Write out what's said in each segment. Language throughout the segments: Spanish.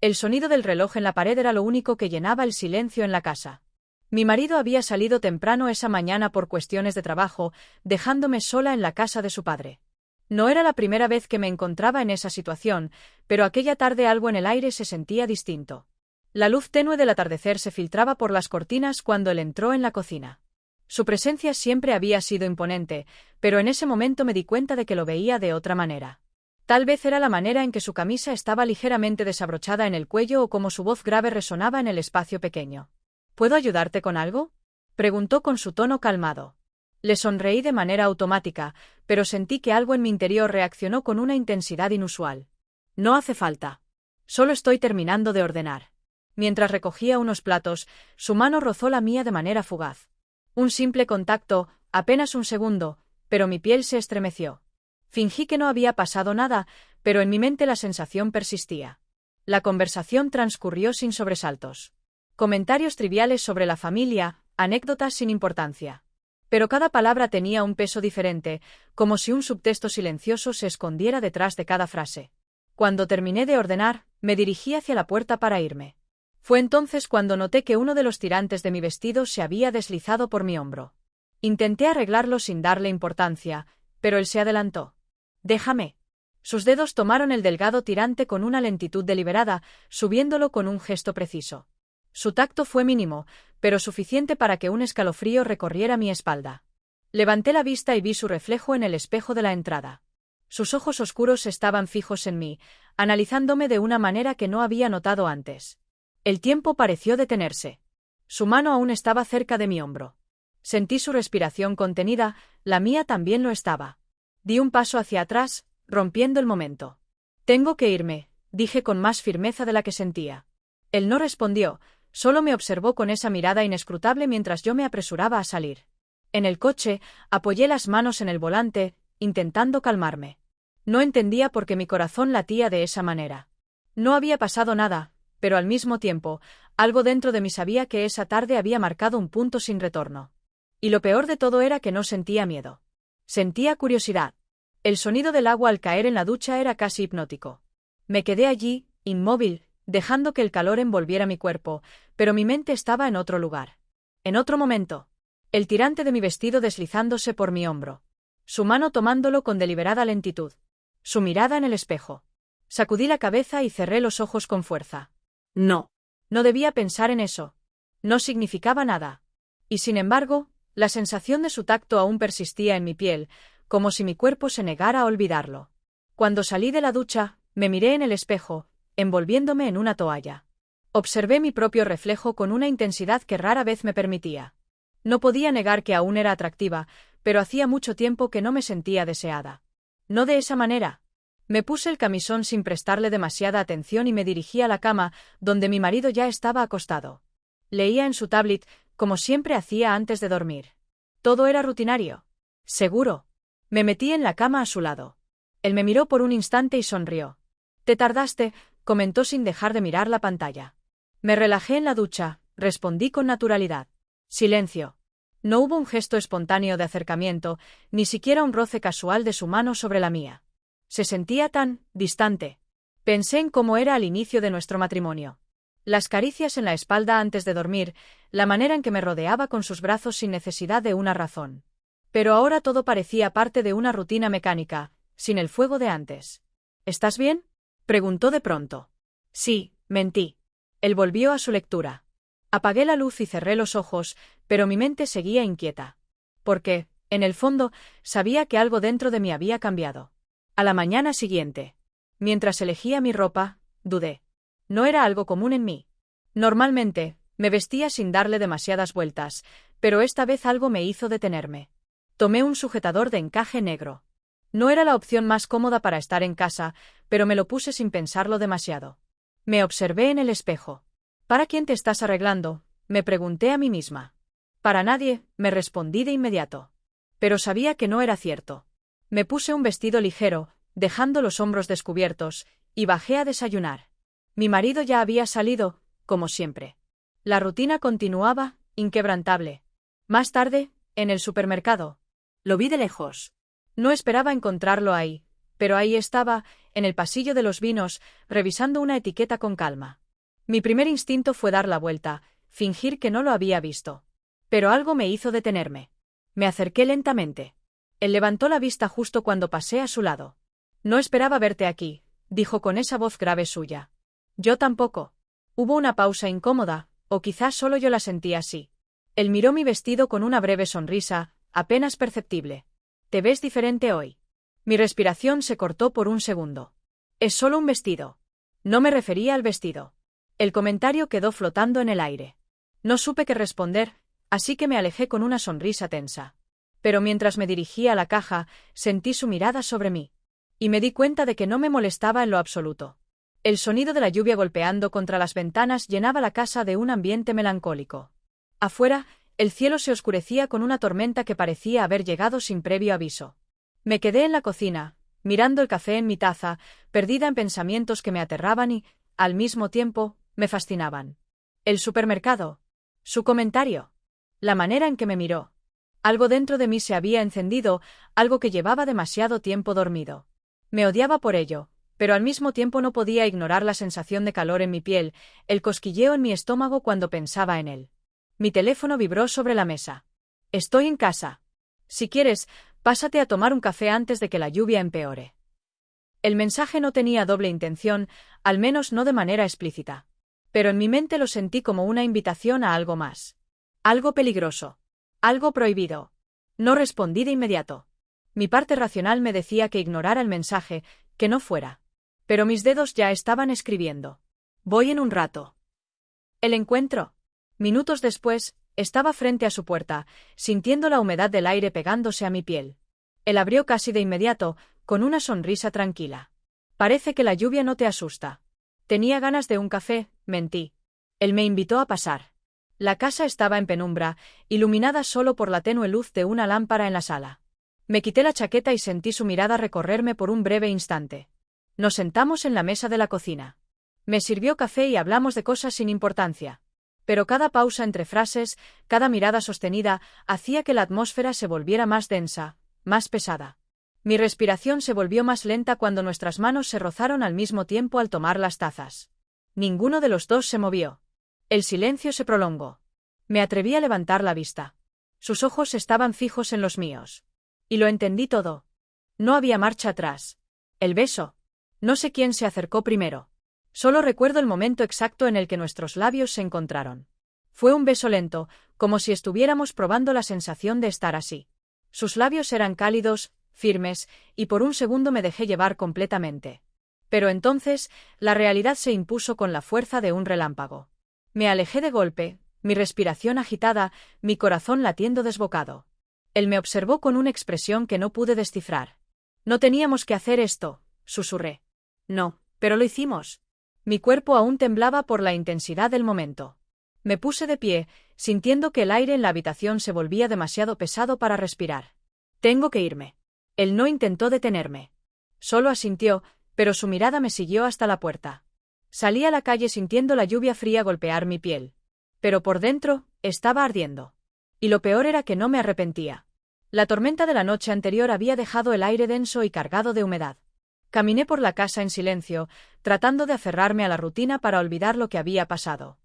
El sonido del reloj en la pared era lo único que llenaba el silencio en la casa. Mi marido había salido temprano esa mañana por cuestiones de trabajo, dejándome sola en la casa de su padre. No era la primera vez que me encontraba en esa situación, pero aquella tarde algo en el aire se sentía distinto. La luz tenue del atardecer se filtraba por las cortinas cuando él entró en la cocina. Su presencia siempre había sido imponente, pero en ese momento me di cuenta de que lo veía de otra manera. Tal vez era la manera en que su camisa estaba ligeramente desabrochada en el cuello o como su voz grave resonaba en el espacio pequeño. ¿Puedo ayudarte con algo?, preguntó con su tono calmado. Le sonreí de manera automática, pero sentí que algo en mi interior reaccionó con una intensidad inusual. No hace falta. Solo estoy terminando de ordenar. Mientras recogía unos platos, su mano rozó la mía de manera fugaz. Un simple contacto, apenas un segundo, pero mi piel se estremeció. Fingí que no había pasado nada, pero en mi mente la sensación persistía. La conversación transcurrió sin sobresaltos. Comentarios triviales sobre la familia, anécdotas sin importancia. Pero cada palabra tenía un peso diferente, como si un subtexto silencioso se escondiera detrás de cada frase. Cuando terminé de ordenar, me dirigí hacia la puerta para irme. Fue entonces cuando noté que uno de los tirantes de mi vestido se había deslizado por mi hombro. Intenté arreglarlo sin darle importancia, pero él se adelantó. «Déjame». Sus dedos tomaron el delgado tirante con una lentitud deliberada, subiéndolo con un gesto preciso. Su tacto fue mínimo, pero suficiente para que un escalofrío recorriera mi espalda. Levanté la vista y vi su reflejo en el espejo de la entrada. Sus ojos oscuros estaban fijos en mí, analizándome de una manera que no había notado antes. El tiempo pareció detenerse. Su mano aún estaba cerca de mi hombro. Sentí su respiración contenida, la mía también lo estaba. Di un paso hacia atrás, rompiendo el momento. «Tengo que irme», dije con más firmeza de la que sentía. Él no respondió, solo me observó con esa mirada inescrutable mientras yo me apresuraba a salir. En el coche, apoyé las manos en el volante, intentando calmarme. No entendía por qué mi corazón latía de esa manera. No había pasado nada, pero al mismo tiempo, algo dentro de mí sabía que esa tarde había marcado un punto sin retorno. Y lo peor de todo era que no sentía miedo. Sentía curiosidad. El sonido del agua al caer en la ducha era casi hipnótico. Me quedé allí, inmóvil, dejando que el calor envolviera mi cuerpo, pero mi mente estaba en otro lugar. En otro momento. El tirante de mi vestido deslizándose por mi hombro. Su mano tomándolo con deliberada lentitud. Su mirada en el espejo. Sacudí la cabeza y cerré los ojos con fuerza. No. No debía pensar en eso. No significaba nada. Y sin embargo, la sensación de su tacto aún persistía en mi piel, como si mi cuerpo se negara a olvidarlo. Cuando salí de la ducha, me miré en el espejo, envolviéndome en una toalla. Observé mi propio reflejo con una intensidad que rara vez me permitía. No podía negar que aún era atractiva, pero hacía mucho tiempo que no me sentía deseada. No de esa manera. Me puse el camisón sin prestarle demasiada atención y me dirigí a la cama, donde mi marido ya estaba acostado. Leía en su tablet, como siempre hacía antes de dormir. Todo era rutinario. Seguro. Me metí en la cama a su lado. Él me miró por un instante y sonrió. «Te tardaste», comentó sin dejar de mirar la pantalla. Me relajé en la ducha, respondí con naturalidad. Silencio. No hubo un gesto espontáneo de acercamiento, ni siquiera un roce casual de su mano sobre la mía. Se sentía tan distante. Pensé en cómo era al inicio de nuestro matrimonio. Las caricias en la espalda antes de dormir, la manera en que me rodeaba con sus brazos sin necesidad de una razón. Pero ahora todo parecía parte de una rutina mecánica, sin el fuego de antes. «¿Estás bien?», preguntó de pronto. «Sí», mentí. Él volvió a su lectura. Apagué la luz y cerré los ojos, pero mi mente seguía inquieta. Porque, en el fondo, sabía que algo dentro de mí había cambiado. A la mañana siguiente, mientras elegía mi ropa, dudé. No era algo común en mí. Normalmente, me vestía sin darle demasiadas vueltas, pero esta vez algo me hizo detenerme. Tomé un sujetador de encaje negro. No era la opción más cómoda para estar en casa, pero me lo puse sin pensarlo demasiado. Me observé en el espejo. «¿Para quién te estás arreglando?», me pregunté a mí misma. «Para nadie», me respondí de inmediato. Pero sabía que no era cierto. Me puse un vestido ligero, dejando los hombros descubiertos, y bajé a desayunar. Mi marido ya había salido, como siempre. La rutina continuaba, inquebrantable. Más tarde, en el supermercado. Lo vi de lejos. No esperaba encontrarlo ahí, pero ahí estaba, en el pasillo de los vinos, revisando una etiqueta con calma. Mi primer instinto fue dar la vuelta, fingir que no lo había visto. Pero algo me hizo detenerme. Me acerqué lentamente. Él levantó la vista justo cuando pasé a su lado. No esperaba verte aquí, dijo con esa voz grave suya. Yo tampoco. Hubo una pausa incómoda, o quizás solo yo la sentí así. Él miró mi vestido con una breve sonrisa, apenas perceptible. ¿Te ves diferente hoy? Mi respiración se cortó por un segundo. Es solo un vestido. No me refería al vestido. El comentario quedó flotando en el aire. No supe qué responder, así que me alejé con una sonrisa tensa. Pero mientras me dirigía a la caja, sentí su mirada sobre mí. Y me di cuenta de que no me molestaba en lo absoluto. El sonido de la lluvia golpeando contra las ventanas llenaba la casa de un ambiente melancólico. Afuera, el cielo se oscurecía con una tormenta que parecía haber llegado sin previo aviso. Me quedé en la cocina, mirando el café en mi taza, perdida en pensamientos que me aterraban y, al mismo tiempo, me fascinaban. El supermercado. Su comentario. La manera en que me miró. Algo dentro de mí se había encendido, algo que llevaba demasiado tiempo dormido. Me odiaba por ello, pero al mismo tiempo no podía ignorar la sensación de calor en mi piel, el cosquilleo en mi estómago cuando pensaba en él. Mi teléfono vibró sobre la mesa. Estoy en casa. Si quieres, pásate a tomar un café antes de que la lluvia empeore. El mensaje no tenía doble intención, al menos no de manera explícita. Pero en mi mente lo sentí como una invitación a algo más. Algo peligroso. Algo prohibido. No respondí de inmediato. Mi parte racional me decía que ignorara el mensaje, que no fuera. Pero mis dedos ya estaban escribiendo. Voy en un rato. El encuentro. Minutos después, estaba frente a su puerta, sintiendo la humedad del aire pegándose a mi piel. Él abrió casi de inmediato, con una sonrisa tranquila. Parece que la lluvia no te asusta. Tenía ganas de un café, mentí. Él me invitó a pasar. La casa estaba en penumbra, iluminada solo por la tenue luz de una lámpara en la sala. Me quité la chaqueta y sentí su mirada recorrerme por un breve instante. Nos sentamos en la mesa de la cocina. Me sirvió café y hablamos de cosas sin importancia. Pero cada pausa entre frases, cada mirada sostenida, hacía que la atmósfera se volviera más densa, más pesada. Mi respiración se volvió más lenta cuando nuestras manos se rozaron al mismo tiempo al tomar las tazas. Ninguno de los dos se movió. El silencio se prolongó. Me atreví a levantar la vista. Sus ojos estaban fijos en los míos. Y lo entendí todo. No había marcha atrás. El beso. No sé quién se acercó primero. Solo recuerdo el momento exacto en el que nuestros labios se encontraron. Fue un beso lento, como si estuviéramos probando la sensación de estar así. Sus labios eran cálidos, firmes, y por un segundo me dejé llevar completamente. Pero entonces, la realidad se impuso con la fuerza de un relámpago. Me alejé de golpe, mi respiración agitada, mi corazón latiendo desbocado. Él me observó con una expresión que no pude descifrar. No teníamos que hacer esto, susurré. No, pero lo hicimos. Mi cuerpo aún temblaba por la intensidad del momento. Me puse de pie, sintiendo que el aire en la habitación se volvía demasiado pesado para respirar. Tengo que irme. Él no intentó detenerme. Solo asintió, pero su mirada me siguió hasta la puerta. Salí a la calle sintiendo la lluvia fría golpear mi piel. Pero por dentro, estaba ardiendo. Y lo peor era que no me arrepentía. La tormenta de la noche anterior había dejado el aire denso y cargado de humedad. Caminé por la casa en silencio, tratando de aferrarme a la rutina para olvidar lo que había pasado.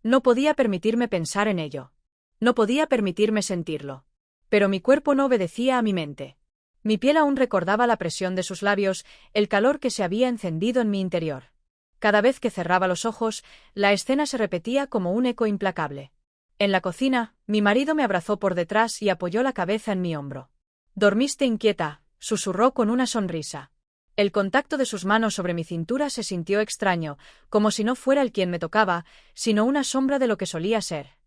No podía permitirme pensar en ello. No podía permitirme sentirlo. Pero mi cuerpo no obedecía a mi mente. Mi piel aún recordaba la presión de sus labios, el calor que se había encendido en mi interior. Cada vez que cerraba los ojos, la escena se repetía como un eco implacable. En la cocina, mi marido me abrazó por detrás y apoyó la cabeza en mi hombro. «¿Dormiste inquieta?», susurró con una sonrisa. El contacto de sus manos sobre mi cintura se sintió extraño, como si no fuera él quien me tocaba, sino una sombra de lo que solía ser.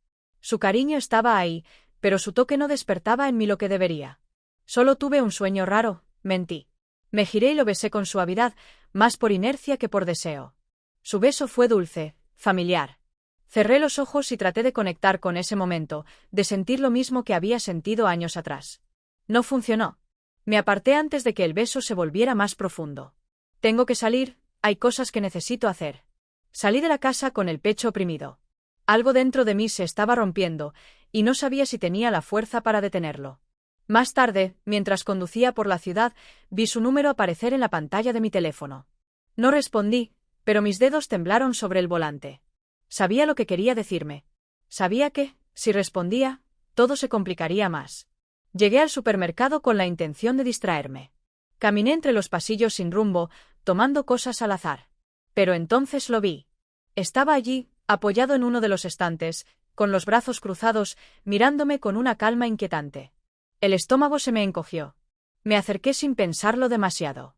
Su cariño estaba ahí, pero su toque no despertaba en mí lo que debería. Solo tuve un sueño raro, mentí. Me giré y lo besé con suavidad, más por inercia que por deseo. Su beso fue dulce, familiar. Cerré los ojos y traté de conectar con ese momento, de sentir lo mismo que había sentido años atrás. No funcionó. Me aparté antes de que el beso se volviera más profundo. Tengo que salir, hay cosas que necesito hacer. Salí de la casa con el pecho oprimido. Algo dentro de mí se estaba rompiendo, y no sabía si tenía la fuerza para detenerlo. Más tarde, mientras conducía por la ciudad, vi su número aparecer en la pantalla de mi teléfono. No respondí, pero mis dedos temblaron sobre el volante. Sabía lo que quería decirme. Sabía que, si respondía, todo se complicaría más. Llegué al supermercado con la intención de distraerme. Caminé entre los pasillos sin rumbo, tomando cosas al azar. Pero entonces lo vi. Estaba allí, apoyado en uno de los estantes, con los brazos cruzados, mirándome con una calma inquietante. El estómago se me encogió. Me acerqué sin pensarlo demasiado.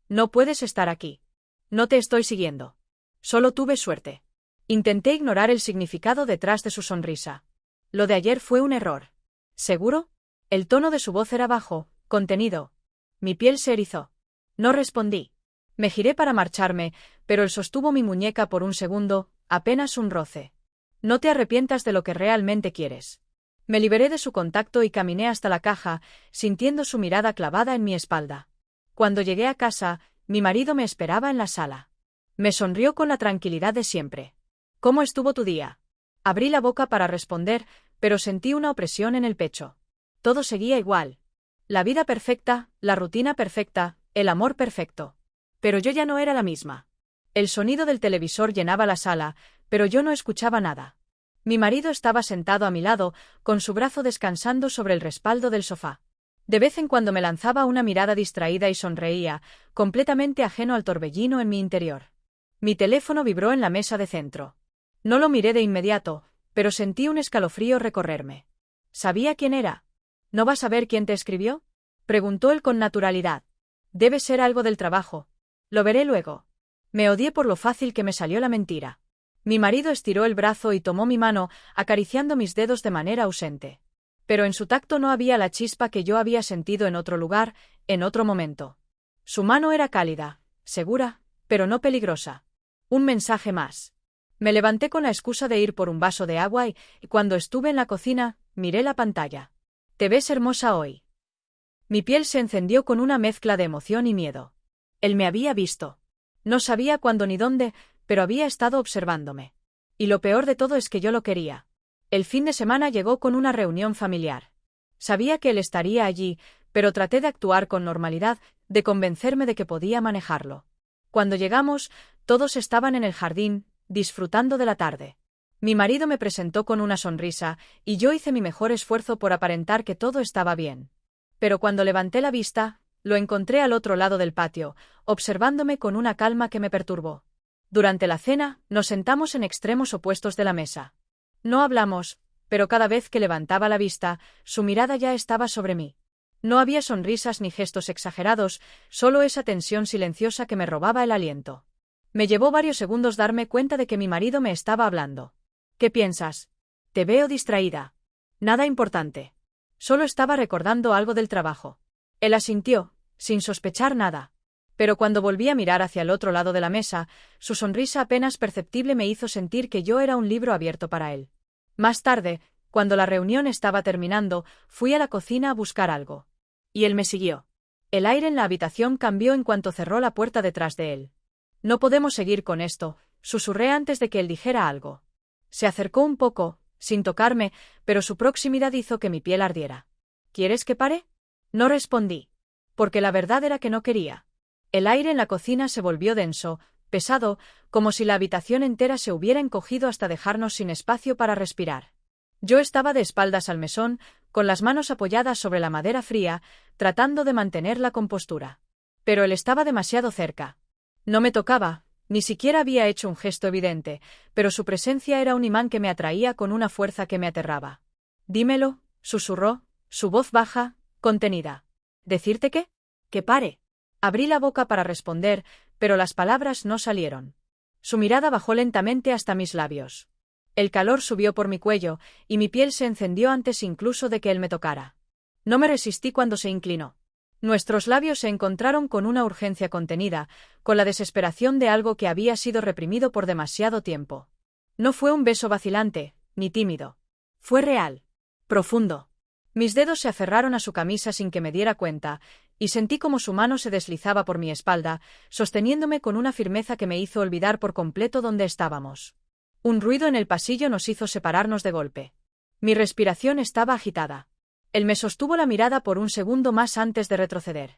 No puedes estar aquí. No te estoy siguiendo. Solo tuve suerte. Intenté ignorar el significado detrás de su sonrisa. Lo de ayer fue un error. ¿Seguro? El tono de su voz era bajo, contenido. Mi piel se erizó. No respondí. Me giré para marcharme, pero él sostuvo mi muñeca por un segundo, apenas un roce. No te arrepientas de lo que realmente quieres. Me liberé de su contacto y caminé hasta la caja, sintiendo su mirada clavada en mi espalda. Cuando llegué a casa, mi marido me esperaba en la sala. Me sonrió con la tranquilidad de siempre. ¿Cómo estuvo tu día? Abrí la boca para responder, pero sentí una opresión en el pecho. Todo seguía igual. La vida perfecta, la rutina perfecta, el amor perfecto. Pero yo ya no era la misma. El sonido del televisor llenaba la sala, pero yo no escuchaba nada. Mi marido estaba sentado a mi lado, con su brazo descansando sobre el respaldo del sofá. De vez en cuando me lanzaba una mirada distraída y sonreía, completamente ajeno al torbellino en mi interior. Mi teléfono vibró en la mesa de centro. No lo miré de inmediato, pero sentí un escalofrío recorrerme. ¿Sabía quién era? ¿No vas a ver quién te escribió? Preguntó él con naturalidad. Debe ser algo del trabajo. Lo veré luego. Me odié por lo fácil que me salió la mentira. Mi marido estiró el brazo y tomó mi mano, acariciando mis dedos de manera ausente. Pero en su tacto no había la chispa que yo había sentido en otro lugar, en otro momento. Su mano era cálida, segura, pero no peligrosa. Un mensaje más. Me levanté con la excusa de ir por un vaso de agua y cuando estuve en la cocina, miré la pantalla. Te ves hermosa hoy. Mi piel se encendió con una mezcla de emoción y miedo. Él me había visto. No sabía cuándo ni dónde, pero había estado observándome. Y lo peor de todo es que yo lo quería. El fin de semana llegó con una reunión familiar. Sabía que él estaría allí, pero traté de actuar con normalidad, de convencerme de que podía manejarlo. Cuando llegamos, todos estaban en el jardín, disfrutando de la tarde. Mi marido me presentó con una sonrisa, y yo hice mi mejor esfuerzo por aparentar que todo estaba bien. Pero cuando levanté la vista, lo encontré al otro lado del patio, observándome con una calma que me perturbó. Durante la cena, nos sentamos en extremos opuestos de la mesa. No hablamos, pero cada vez que levantaba la vista, su mirada ya estaba sobre mí. No había sonrisas ni gestos exagerados, solo esa tensión silenciosa que me robaba el aliento. Me llevó varios segundos darme cuenta de que mi marido me estaba hablando. ¿Qué piensas? Te veo distraída. Nada importante. Solo estaba recordando algo del trabajo. Él asintió, sin sospechar nada. Pero cuando volví a mirar hacia el otro lado de la mesa, su sonrisa apenas perceptible me hizo sentir que yo era un libro abierto para él. Más tarde, cuando la reunión estaba terminando, fui a la cocina a buscar algo. Y él me siguió. El aire en la habitación cambió en cuanto cerró la puerta detrás de él. No podemos seguir con esto, susurré antes de que él dijera algo. Se acercó un poco, sin tocarme, pero su proximidad hizo que mi piel ardiera. ¿Quieres que pare? No respondí. Porque la verdad era que no quería. El aire en la cocina se volvió denso, pesado, como si la habitación entera se hubiera encogido hasta dejarnos sin espacio para respirar. Yo estaba de espaldas al mesón, con las manos apoyadas sobre la madera fría, tratando de mantener la compostura. Pero él estaba demasiado cerca. No me tocaba, ni siquiera había hecho un gesto evidente, pero su presencia era un imán que me atraía con una fuerza que me aterraba. Dímelo, susurró, su voz baja, contenida. ¿Decirte qué? Que pare. Abrí la boca para responder, pero las palabras no salieron. Su mirada bajó lentamente hasta mis labios. El calor subió por mi cuello, y mi piel se encendió antes incluso de que él me tocara. No me resistí cuando se inclinó. Nuestros labios se encontraron con una urgencia contenida, con la desesperación de algo que había sido reprimido por demasiado tiempo. No fue un beso vacilante, ni tímido. Fue real. Profundo. Mis dedos se aferraron a su camisa sin que me diera cuenta, y sentí como su mano se deslizaba por mi espalda, sosteniéndome con una firmeza que me hizo olvidar por completo dónde estábamos. Un ruido en el pasillo nos hizo separarnos de golpe. Mi respiración estaba agitada. Él me sostuvo la mirada por un segundo más antes de retroceder.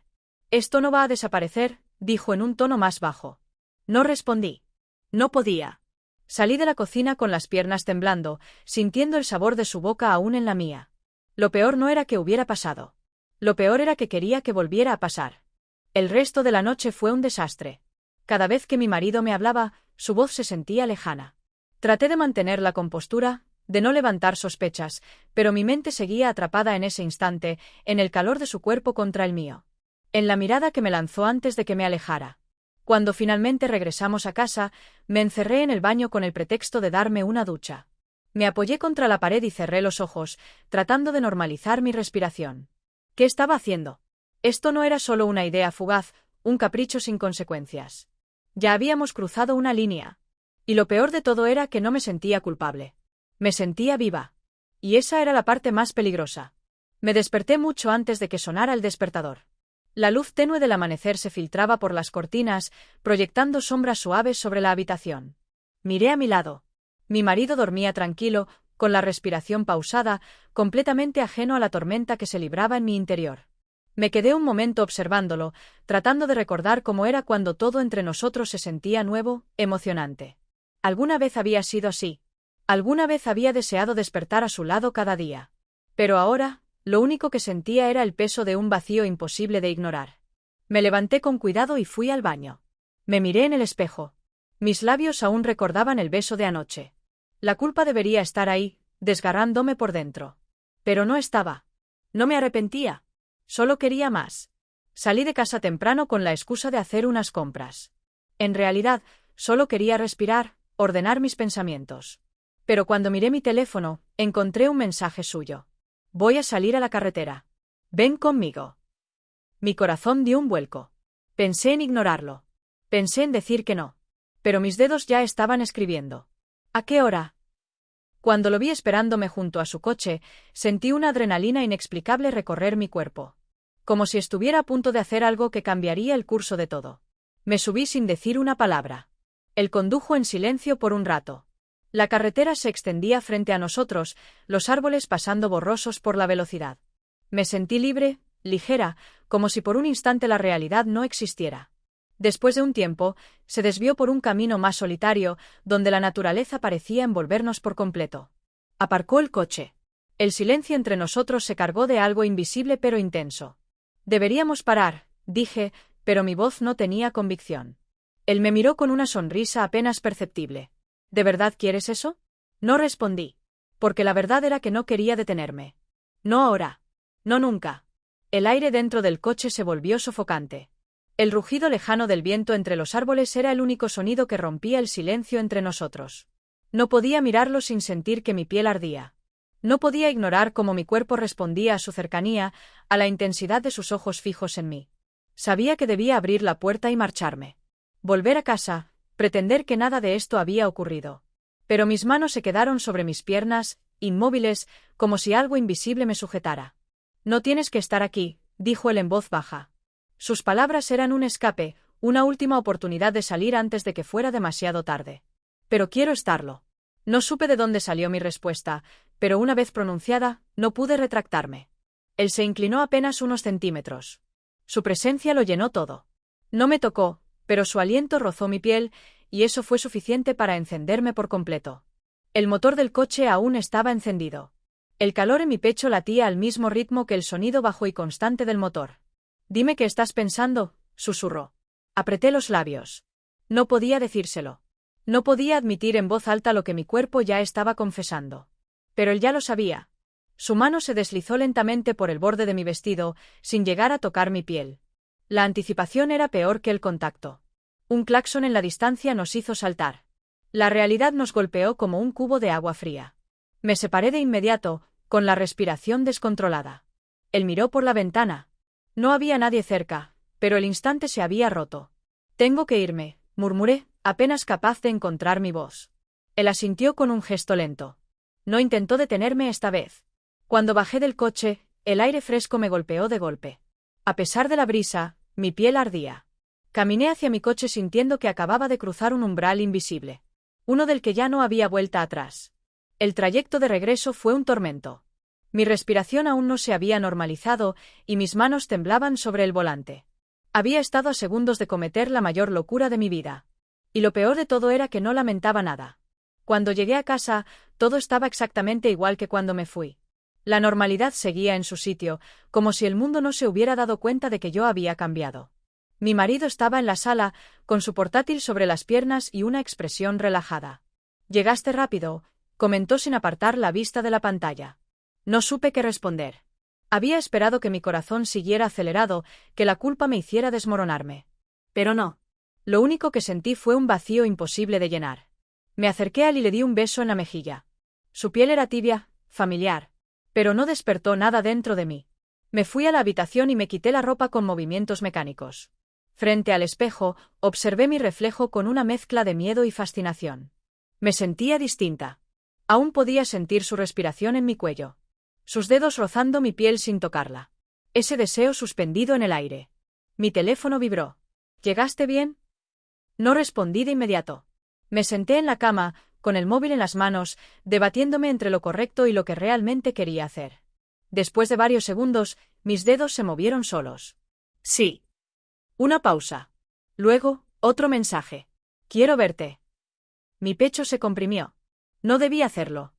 Esto no va a desaparecer, dijo en un tono más bajo. No respondí. No podía. Salí de la cocina con las piernas temblando, sintiendo el sabor de su boca aún en la mía. Lo peor no era que hubiera pasado. Lo peor era que quería que volviera a pasar. El resto de la noche fue un desastre. Cada vez que mi marido me hablaba, su voz se sentía lejana. Traté de mantener la compostura, de no levantar sospechas, pero mi mente seguía atrapada en ese instante, en el calor de su cuerpo contra el mío. En la mirada que me lanzó antes de que me alejara. Cuando finalmente regresamos a casa, me encerré en el baño con el pretexto de darme una ducha. Me apoyé contra la pared y cerré los ojos, tratando de normalizar mi respiración. ¿Qué estaba haciendo? Esto no era solo una idea fugaz, un capricho sin consecuencias. Ya habíamos cruzado una línea. Y lo peor de todo era que no me sentía culpable. Me sentía viva. Y esa era la parte más peligrosa. Me desperté mucho antes de que sonara el despertador. La luz tenue del amanecer se filtraba por las cortinas, proyectando sombras suaves sobre la habitación. Miré a mi lado. Mi marido dormía tranquilo, con la respiración pausada, completamente ajeno a la tormenta que se libraba en mi interior. Me quedé un momento observándolo, tratando de recordar cómo era cuando todo entre nosotros se sentía nuevo, emocionante. Alguna vez había sido así. Alguna vez había deseado despertar a su lado cada día. Pero ahora, lo único que sentía era el peso de un vacío imposible de ignorar. Me levanté con cuidado y fui al baño. Me miré en el espejo. Mis labios aún recordaban el beso de anoche. La culpa debería estar ahí, desgarrándome por dentro. Pero no estaba. No me arrepentía. Solo quería más. Salí de casa temprano con la excusa de hacer unas compras. En realidad, solo quería respirar, ordenar mis pensamientos. Pero cuando miré mi teléfono, encontré un mensaje suyo. Voy a salir a la carretera. Ven conmigo. Mi corazón dio un vuelco. Pensé en ignorarlo. Pensé en decir que no. Pero mis dedos ya estaban escribiendo. ¿A qué hora? Cuando lo vi esperándome junto a su coche, sentí una adrenalina inexplicable recorrer mi cuerpo. Como si estuviera a punto de hacer algo que cambiaría el curso de todo. Me subí sin decir una palabra. Él condujo en silencio por un rato. La carretera se extendía frente a nosotros, los árboles pasando borrosos por la velocidad. Me sentí libre, ligera, como si por un instante la realidad no existiera. Después de un tiempo, se desvió por un camino más solitario, donde la naturaleza parecía envolvernos por completo. Aparcó el coche. El silencio entre nosotros se cargó de algo invisible pero intenso. Deberíamos parar, dije, pero mi voz no tenía convicción. Él me miró con una sonrisa apenas perceptible. ¿De verdad quieres eso? No respondí. Porque la verdad era que no quería detenerme. No ahora. No nunca. El aire dentro del coche se volvió sofocante. El rugido lejano del viento entre los árboles era el único sonido que rompía el silencio entre nosotros. No podía mirarlo sin sentir que mi piel ardía. No podía ignorar cómo mi cuerpo respondía a su cercanía, a la intensidad de sus ojos fijos en mí. Sabía que debía abrir la puerta y marcharme. Volver a casa, pretender que nada de esto había ocurrido. Pero mis manos se quedaron sobre mis piernas, inmóviles, como si algo invisible me sujetara. No tienes que estar aquí, dijo él en voz baja. Sus palabras eran un escape, una última oportunidad de salir antes de que fuera demasiado tarde. Pero quiero estarlo. No supe de dónde salió mi respuesta, pero una vez pronunciada, no pude retractarme. Él se inclinó apenas unos centímetros. Su presencia lo llenó todo. No me tocó, pero su aliento rozó mi piel, y eso fue suficiente para encenderme por completo. El motor del coche aún estaba encendido. El calor en mi pecho latía al mismo ritmo que el sonido bajo y constante del motor. Dime qué estás pensando, susurró. Apreté los labios. No podía decírselo. No podía admitir en voz alta lo que mi cuerpo ya estaba confesando. Pero él ya lo sabía. Su mano se deslizó lentamente por el borde de mi vestido, sin llegar a tocar mi piel. La anticipación era peor que el contacto. Un claxon en la distancia nos hizo saltar. La realidad nos golpeó como un cubo de agua fría. Me separé de inmediato, con la respiración descontrolada. Él miró por la ventana. No había nadie cerca, pero el instante se había roto. Tengo que irme, murmuré, apenas capaz de encontrar mi voz. Él asintió con un gesto lento. No intentó detenerme esta vez. Cuando bajé del coche, el aire fresco me golpeó de golpe. A pesar de la brisa, mi piel ardía. Caminé hacia mi coche sintiendo que acababa de cruzar un umbral invisible. Uno del que ya no había vuelta atrás. El trayecto de regreso fue un tormento. Mi respiración aún no se había normalizado, y mis manos temblaban sobre el volante. Había estado a segundos de cometer la mayor locura de mi vida. Y lo peor de todo era que no lamentaba nada. Cuando llegué a casa, todo estaba exactamente igual que cuando me fui. La normalidad seguía en su sitio, como si el mundo no se hubiera dado cuenta de que yo había cambiado. Mi marido estaba en la sala, con su portátil sobre las piernas y una expresión relajada. «Llegaste rápido», comentó sin apartar la vista de la pantalla. No supe qué responder. Había esperado que mi corazón siguiera acelerado, que la culpa me hiciera desmoronarme. Pero no. Lo único que sentí fue un vacío imposible de llenar. Me acerqué a él y le di un beso en la mejilla. Su piel era tibia, familiar, pero no despertó nada dentro de mí. Me fui a la habitación y me quité la ropa con movimientos mecánicos. Frente al espejo, observé mi reflejo con una mezcla de miedo y fascinación. Me sentía distinta. Aún podía sentir su respiración en mi cuello. Sus dedos rozando mi piel sin tocarla. Ese deseo suspendido en el aire. Mi teléfono vibró. ¿Llegaste bien? No respondí de inmediato. Me senté en la cama, con el móvil en las manos, debatiéndome entre lo correcto y lo que realmente quería hacer. Después de varios segundos, mis dedos se movieron solos. Sí. Una pausa. Luego, otro mensaje. Quiero verte. Mi pecho se comprimió. No debí hacerlo.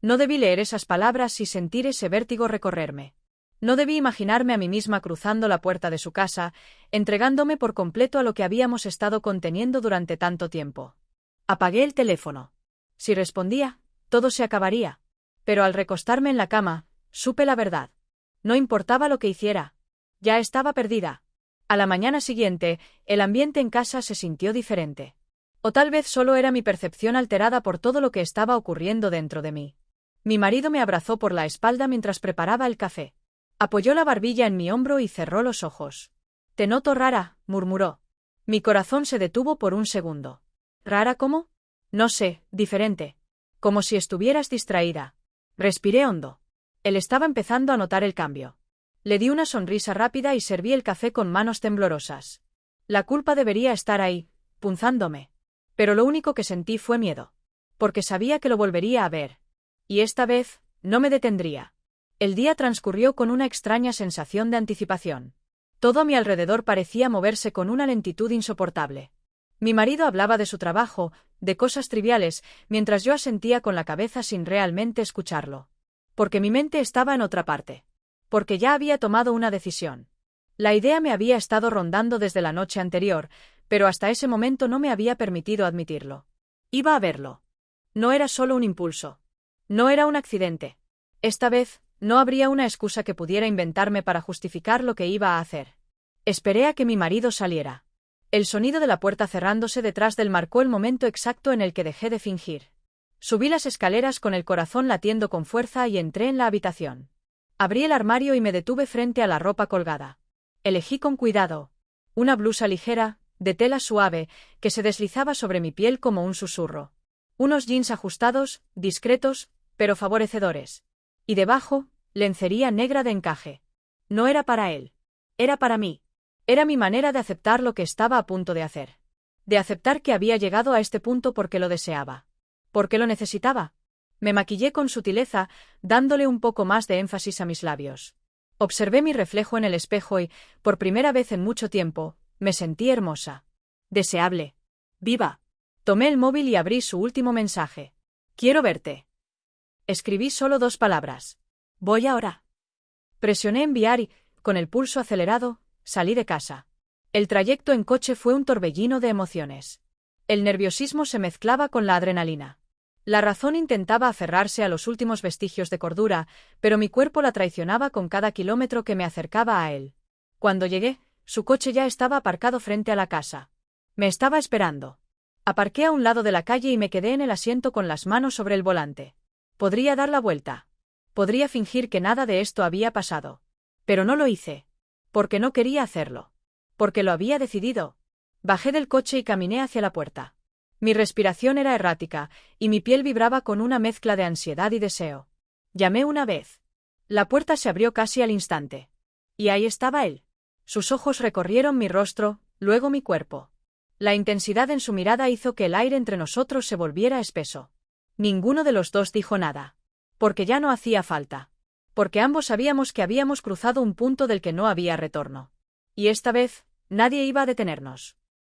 No debí leer esas palabras y sentir ese vértigo recorrerme. No debí imaginarme a mí misma cruzando la puerta de su casa, entregándome por completo a lo que habíamos estado conteniendo durante tanto tiempo. Apagué el teléfono. Si respondía, todo se acabaría. Pero al recostarme en la cama, supe la verdad. No importaba lo que hiciera. Ya estaba perdida. A la mañana siguiente, el ambiente en casa se sintió diferente. O tal vez solo era mi percepción alterada por todo lo que estaba ocurriendo dentro de mí. Mi marido me abrazó por la espalda mientras preparaba el café. Apoyó la barbilla en mi hombro y cerró los ojos. «Te noto rara», murmuró. Mi corazón se detuvo por un segundo. ¿Rara cómo? No sé, diferente. Como si estuvieras distraída. Respiré hondo. Él estaba empezando a notar el cambio. Le di una sonrisa rápida y serví el café con manos temblorosas. La culpa debería estar ahí, punzándome. Pero lo único que sentí fue miedo. Porque sabía que lo volvería a ver. Y esta vez, no me detendría. El día transcurrió con una extraña sensación de anticipación. Todo a mi alrededor parecía moverse con una lentitud insoportable. Mi marido hablaba de su trabajo, de cosas triviales, mientras yo asentía con la cabeza sin realmente escucharlo. Porque mi mente estaba en otra parte. Porque ya había tomado una decisión. La idea me había estado rondando desde la noche anterior, pero hasta ese momento no me había permitido admitirlo. Iba a verlo. No era solo un impulso. No era un accidente. Esta vez, no habría una excusa que pudiera inventarme para justificar lo que iba a hacer. Esperé a que mi marido saliera. El sonido de la puerta cerrándose detrás del marcó el momento exacto en el que dejé de fingir. Subí las escaleras con el corazón latiendo con fuerza y entré en la habitación. Abrí el armario y me detuve frente a la ropa colgada. Elegí con cuidado. Una blusa ligera, de tela suave, que se deslizaba sobre mi piel como un susurro. Unos jeans ajustados, discretos, pero favorecedores. Y debajo, lencería negra de encaje. No era para él. Era para mí. Era mi manera de aceptar lo que estaba a punto de hacer. De aceptar que había llegado a este punto porque lo deseaba. Porque lo necesitaba. Me maquillé con sutileza, dándole un poco más de énfasis a mis labios. Observé mi reflejo en el espejo y, por primera vez en mucho tiempo, me sentí hermosa. Deseable. Viva. Tomé el móvil y abrí su último mensaje. Quiero verte. Escribí solo 2 palabras. Voy ahora. Presioné enviar y, con el pulso acelerado, salí de casa. El trayecto en coche fue un torbellino de emociones. El nerviosismo se mezclaba con la adrenalina. La razón intentaba aferrarse a los últimos vestigios de cordura, pero mi cuerpo la traicionaba con cada kilómetro que me acercaba a él. Cuando llegué, su coche ya estaba aparcado frente a la casa. Me estaba esperando. Aparqué a un lado de la calle y me quedé en el asiento con las manos sobre el volante. Podría dar la vuelta. Podría fingir que nada de esto había pasado. Pero no lo hice. Porque no quería hacerlo. Porque lo había decidido. Bajé del coche y caminé hacia la puerta. Mi respiración era errática, y mi piel vibraba con una mezcla de ansiedad y deseo. Llamé una vez. La puerta se abrió casi al instante. Y ahí estaba él. Sus ojos recorrieron mi rostro, luego mi cuerpo. La intensidad en su mirada hizo que el aire entre nosotros se volviera espeso. Ninguno de los dos dijo nada. Porque ya no hacía falta. Porque ambos sabíamos que habíamos cruzado un punto del que no había retorno. Y esta vez, nadie iba a detenernos.